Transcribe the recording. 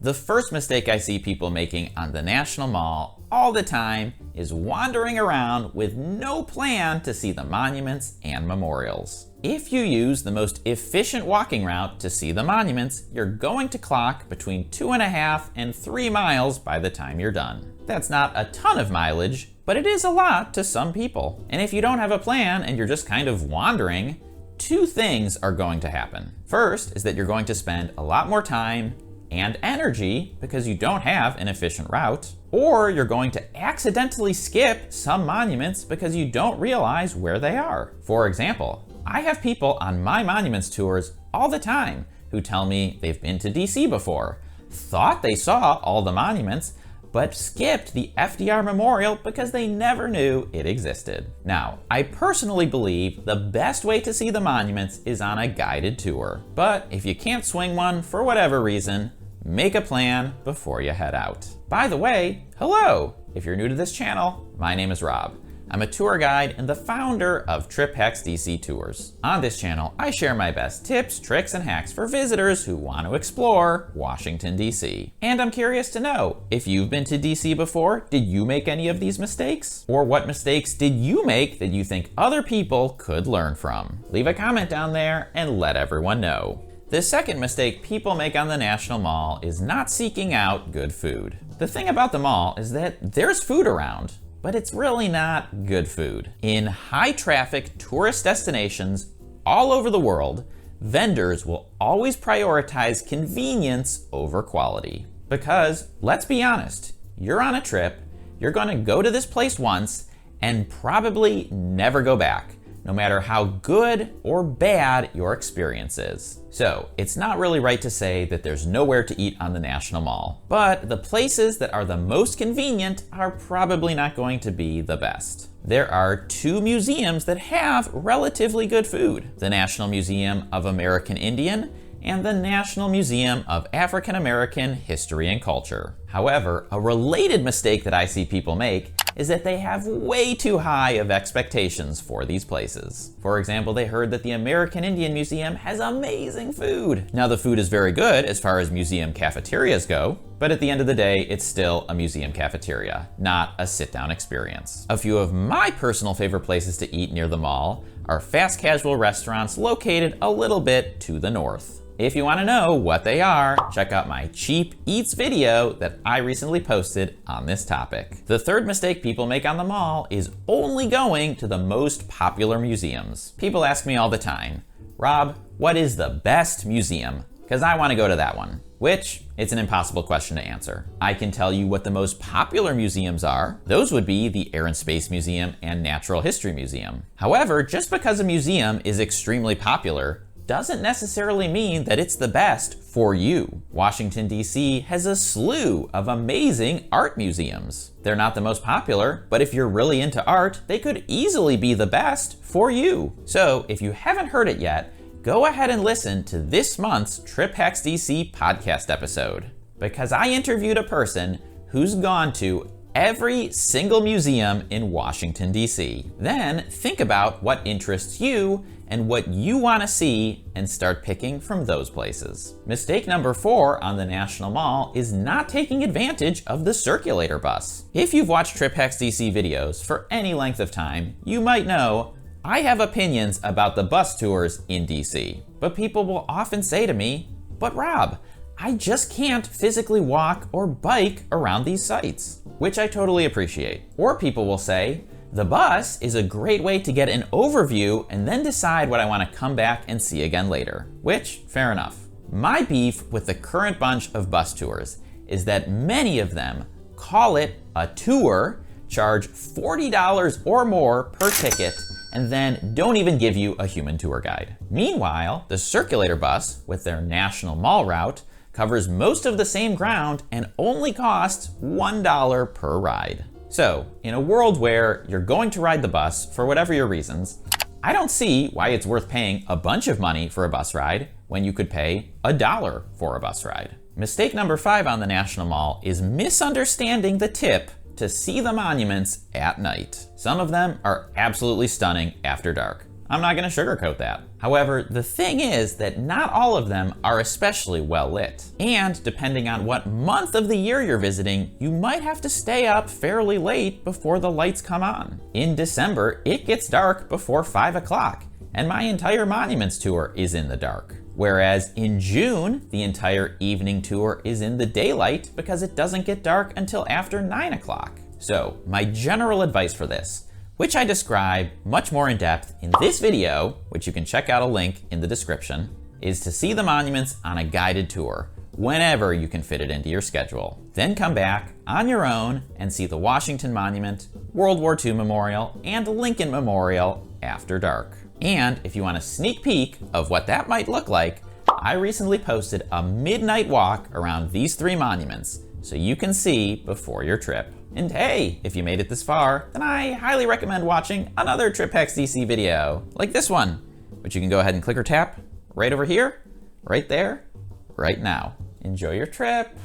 The first mistake I see people making on the National Mall all the time is wandering around with no plan to see the monuments and memorials. If you use the most efficient walking route to see the monuments, you're going to clock between 2.5 and 3 miles by the time you're done. That's not a ton of mileage, but it is a lot to some people. And if you don't have a plan and you're just kind of wandering, two things are going to happen. First is that you're going to spend a lot more time and energy because you don't have an efficient route, or you're going to accidentally skip some monuments because you don't realize where they are. For example, I have people on my monuments tours all the time who tell me they've been to DC before, thought they saw all the monuments, but skipped the FDR Memorial because they never knew it existed. Now, I personally believe the best way to see the monuments is on a guided tour. But if you can't swing one for whatever reason, make a plan before you head out. By the way, hello! If you're new to this channel, my name is Rob. I'm a tour guide and the founder of Trip Hacks DC Tours. On this channel, I share my best tips, tricks, and hacks for visitors who want to explore Washington, DC. And I'm curious to know, if you've been to DC before, did you make any of these mistakes? Or what mistakes did you make that you think other people could learn from? Leave a comment down there and let everyone know. The second mistake people make on the National Mall is not seeking out good food. The thing about the mall is that there's food around, but it's really not good food. In high traffic tourist destinations all over the world, vendors will always prioritize convenience over quality. Because, let's be honest, you're on a trip, you're gonna go to this place once and probably never go back, no matter how good or bad your experience is. So it's not really right to say that there's nowhere to eat on the National Mall, but the places that are the most convenient are probably not going to be the best. There are two museums that have relatively good food: the National Museum of American Indian and the National Museum of African American History and Culture. However, a related mistake that I see people make is that they have way too high of expectations for these places. For example, they heard that the American Indian Museum has amazing food. Now, the food is very good as far as museum cafeterias go, but at the end of the day, it's still a museum cafeteria, not a sit-down experience. A few of my personal favorite places to eat near the mall are fast casual restaurants located a little bit to the north. If you want to know what they are, check out my Cheap Eats video that I recently posted on this topic. The third mistake people make on the mall is only going to the most popular museums. People ask me all the time, Rob, what is the best museum? Because I want to go to that one. Which, it's an impossible question to answer. I can tell you what the most popular museums are. Those would be the Air and Space Museum and Natural History Museum. However, just because a museum is extremely popular doesn't necessarily mean that it's the best for you. Washington, DC has a slew of amazing art museums. They're not the most popular, but if you're really into art, they could easily be the best for you. So if you haven't heard it yet, go ahead and listen to this month's Trip Hacks DC podcast episode, because I interviewed a person who's gone to every single museum in Washington, DC. Then think about what interests you and what you want to see and start picking from those places. Mistake number 4 on the National Mall is not taking advantage of the Circulator bus. If you've watched Trip Hacks DC videos for any length of time, you might know I have opinions about the bus tours in DC. But people will often say to me, but Rob, I just can't physically walk or bike around these sites, which I totally appreciate. Or people will say, the bus is a great way to get an overview and then decide what I want to come back and see again later, which, fair enough. My beef with the current bunch of bus tours is that many of them call it a tour, charge $40 or more per ticket, and then don't even give you a human tour guide. Meanwhile, the Circulator bus, with their National Mall route, covers most of the same ground and only costs $1 per ride. So, in a world where you're going to ride the bus for whatever your reasons, I don't see why it's worth paying a bunch of money for a bus ride when you could pay $1 for a bus ride. Mistake number 5 on the National Mall is misunderstanding the tip to see the monuments at night. Some of them are absolutely stunning after dark. I'm not gonna sugarcoat that. However, the thing is that not all of them are especially well lit. And depending on what month of the year you're visiting, you might have to stay up fairly late before the lights come on. In December, it gets dark before 5 o'clock, and my entire monuments tour is in the dark. Whereas in June, the entire evening tour is in the daylight because it doesn't get dark until after 9 o'clock. So my general advice for this, which I describe much more in depth in this video, which you can check out a link in the description, is to see the monuments on a guided tour whenever you can fit it into your schedule. Then come back on your own and see the Washington Monument, World War II Memorial, and Lincoln Memorial after dark. And if you want a sneak peek of what that might look like, I recently posted a midnight walk around these 3 monuments so you can see before your trip. And hey, if you made it this far, then I highly recommend watching another Trip Hacks DC video, like this one, which you can go ahead and click or tap right over here, right there, right now. Enjoy your trip.